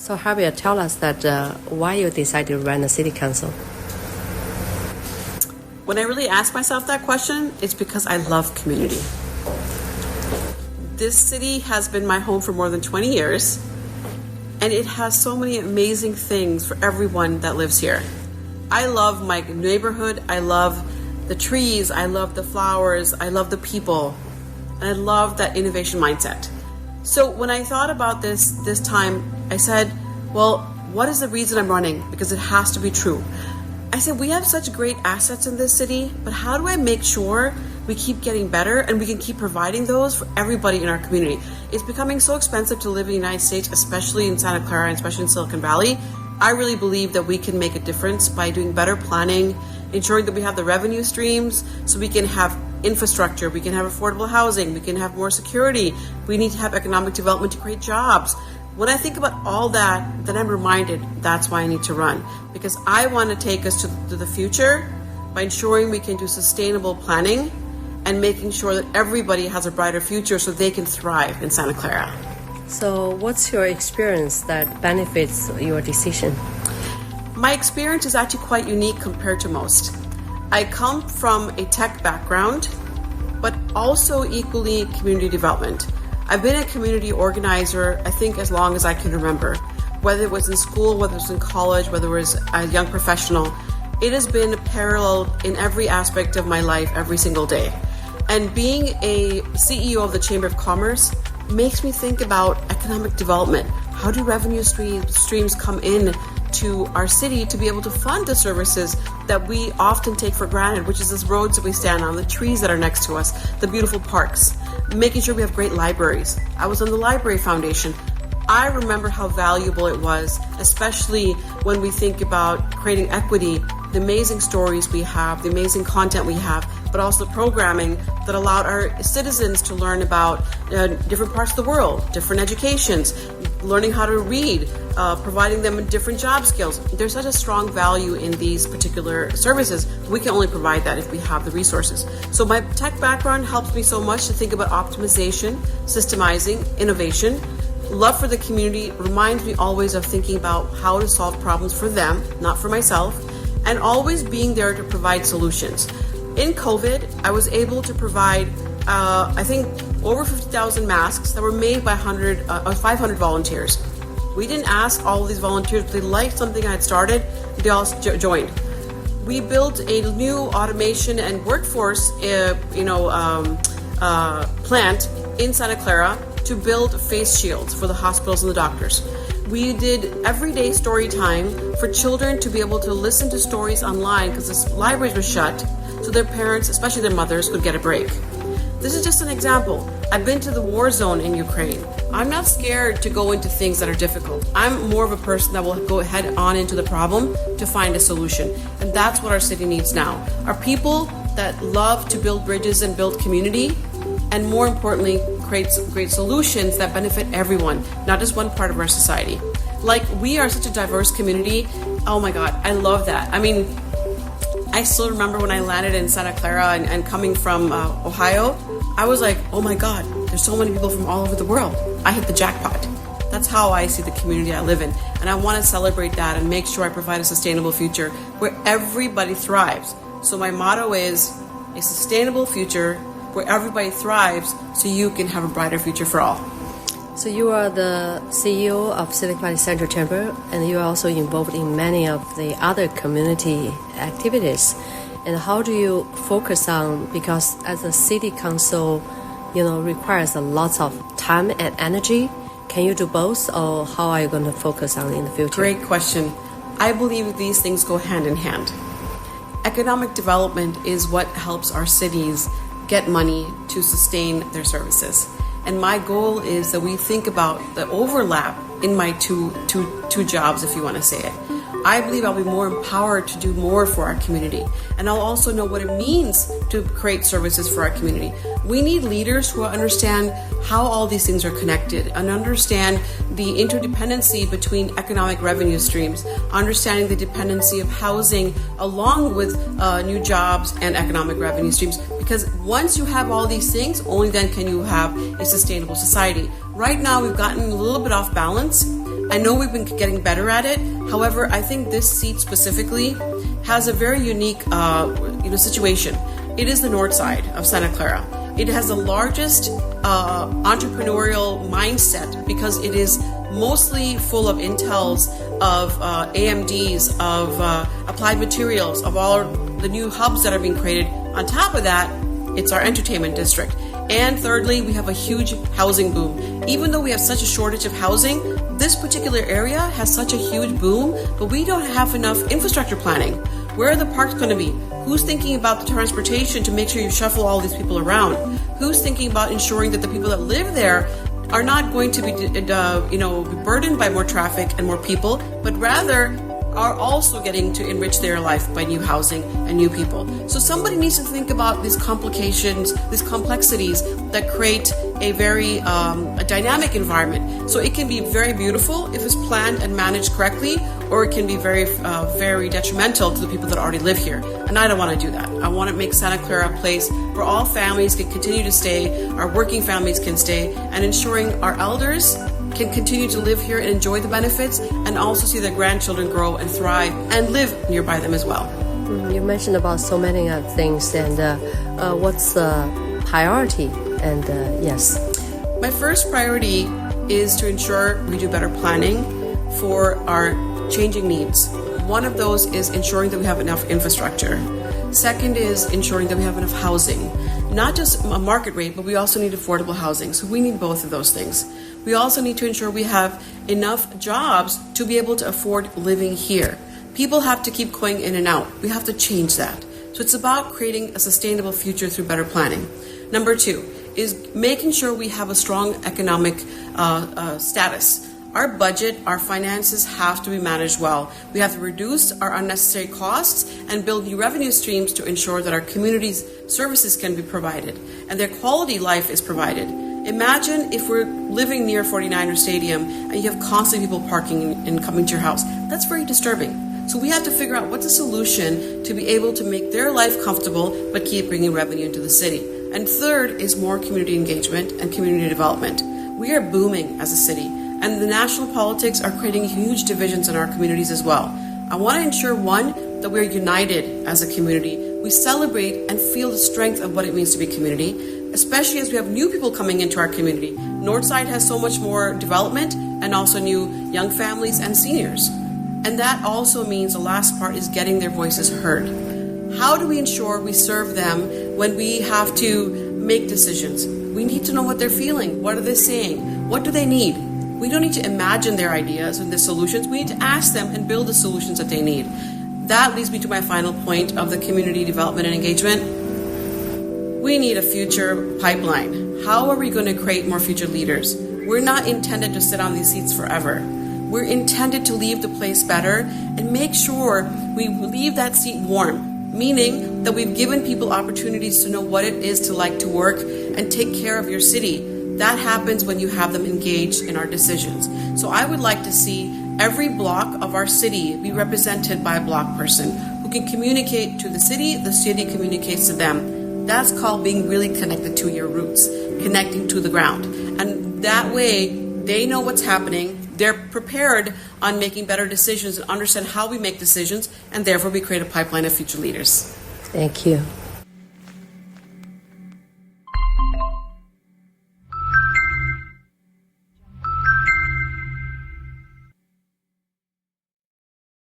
So Harbir, tell us that why you decided to run a city council. When I really ask myself that question, it's because I love community. This city has been my home for more than 20 years, and it has so many amazing things for everyone that lives here. I love my neighborhood, I love the trees, I love the flowers, I love the people, and I love that innovation mindset. So when I thought about this time, I said, well, what is the reason I'm running? Because it has to be true. I said, we have such great assets in this city, but how do I make sure we keep getting better and we can keep providing those for everybody in our community? It's becoming so expensive to live in the United States, especially in Santa Clara and especially in Silicon Valley. I really believe that we can make a difference by doing better planning, ensuring that we have the revenue streams so we can have infrastructure, we can have affordable housing, we can have more security, we need to have economic development to create jobs. When I think about all that, then I'm reminded that's why I need to run, because I want to take us to the future by ensuring we can do sustainable planning and making sure that everybody has a brighter future so they can thrive in Santa Clara. So what's your experience that benefits your decision? My experience is actually quite unique compared to most. I come from a tech background, but also equally community development. I've been a community organizer, I think, as long as I can remember. Whether it was in school, whether it was in college, whether it was a young professional, it has been paralleled in every aspect of my life every single day. And being a CEO of the Chamber of Commerce makes me think about economic development. How do revenue streams come in to our city to be able to fund the services that we often take for granted, which is the roads that we stand on, the trees that are next to us, the beautiful parks, making sure we have great libraries. I was on the Library Foundation. I remember how valuable it was, especially when we think about creating equity, the amazing stories we have, the amazing content we have, but also programming that allowed our citizens to learn about different parts of the world, different educations, learning how to read, providing them different job skills. There's such a strong value in these particular services. We can only provide that if we have the resources. So my tech background helps me so much to think about optimization, systemizing, innovation. Love for the community reminds me always of thinking about how to solve problems for them, not for myself, and always being there to provide solutions. In COVID, I was able to provide, I think, over 50,000 masks that were made by 500 volunteers. We didn't ask all of these volunteers, but they liked something I had started, they all joined. We built a new automation and workforce plant in Santa Clara to build face shields for the hospitals and the doctors. We did everyday story time for children to be able to listen to stories online because the libraries were shut, so their parents, especially their mothers, could get a break. This is just an example. I've been to the war zone in Ukraine. I'm not scared to go into things that are difficult. I'm more of a person that will go head on into the problem to find a solution. And that's what our city needs now. Are people that love to build bridges and build community, and more importantly, create great solutions that benefit everyone, not just one part of our society. Like, we are such a diverse community. Oh my God, I love that. I mean, I still remember when I landed in Santa Clara and coming from Ohio, I was like, oh my God, there's so many people from all over the world. I hit the jackpot. That's how I see the community I live in. And I want to celebrate that and make sure I provide a sustainable future where everybody thrives. So my motto is a sustainable future where everybody thrives so you can have a brighter future for all. So you are the CEO of Silicon Valley Central Chamber, and you are also involved in many of the other community activities. And how do you focus on, because as a city council, requires a lot of time and energy. Can you do both, or how are you going to focus on in the future? Great question. I believe these things go hand in hand. Economic development is what helps our cities get money to sustain their services. And my goal is that we think about the overlap in my two jobs, if you want to say it. I believe I'll be more empowered to do more for our community. And I'll also know what it means to create services for our community. We need leaders who understand how all these things are connected and understand the interdependency between economic revenue streams, understanding the dependency of housing along with new jobs and economic revenue streams. Because once you have all these things, only then can you have a sustainable society. Right now, we've gotten a little bit off balance, I know we've been getting better at it. However, I think this seat specifically has a very unique situation. It is the north side of Santa Clara. It has the largest entrepreneurial mindset because it is mostly full of Intels, of AMDs, of applied materials, of all the new hubs that are being created. On top of that, it's our entertainment district. And thirdly, we have a huge housing boom. Even though we have such a shortage of housing, this particular area has such a huge boom, but we don't have enough infrastructure planning. Where are the parks going to be? Who's thinking about the transportation to make sure you shuffle all these people around? Who's thinking about ensuring that the people that live there are not going to be burdened by more traffic and more people, but rather are also getting to enrich their life by new housing and new people. So somebody needs to think about these complications, these complexities that create a very a dynamic environment. So it can be very beautiful if it's planned and managed correctly, or it can be very, very detrimental to the people that already live here. And I don't want to do that. I want to make Santa Clara a place where all families can continue to stay, our working families can stay, and ensuring our elders can continue to live here and enjoy the benefits, and also see their grandchildren grow and thrive and live nearby them as well. You mentioned about so many things, and what's the priority? And yes. My first priority is to ensure we do better planning for our changing needs. One of those is ensuring that we have enough infrastructure. Second is ensuring that we have enough housing. Not just a market rate, but we also need affordable housing. So we need both of those things. We also need to ensure we have enough jobs to be able to afford living here. People have to keep going in and out. We have to change that. So it's about creating a sustainable future through better planning. Number two is making sure we have a strong economic status. Our budget, our finances have to be managed well. We have to reduce our unnecessary costs and build new revenue streams to ensure that our community's services can be provided and their quality life is provided. Imagine if we're living near 49er Stadium and you have constantly people parking and coming to your house. That's very disturbing. So we have to figure out what's a solution to be able to make their life comfortable but keep bringing revenue into the city. And third is more community engagement and community development. We are booming as a city, and the national politics are creating huge divisions in our communities as well. I want to ensure, one, that we're united as a community. We celebrate and feel the strength of what it means to be a community, especially as we have new people coming into our community. Northside has so much more development and also new young families and seniors. And that also means the last part is getting their voices heard. How do we ensure we serve them when we have to make decisions? We need to know what they're feeling. What are they saying? What do they need? We don't need to imagine their ideas and their solutions. We need to ask them and build the solutions that they need. That leads me to my final point of the community development and engagement. We need a future pipeline. How are we going to create more future leaders? We're not intended to sit on these seats forever. We're intended to leave the place better and make sure we leave that seat warm, meaning that we've given people opportunities to know what it is to like to work and take care of your city. That happens when you have them engaged in our decisions. So I would like to see every block of our city be represented by a block person who can communicate to the city communicates to them. That's called being really connected to your roots, connecting to the ground. And that way, they know what's happening. They're prepared on making better decisions and understand how we make decisions, and therefore we create a pipeline of future leaders. Thank you.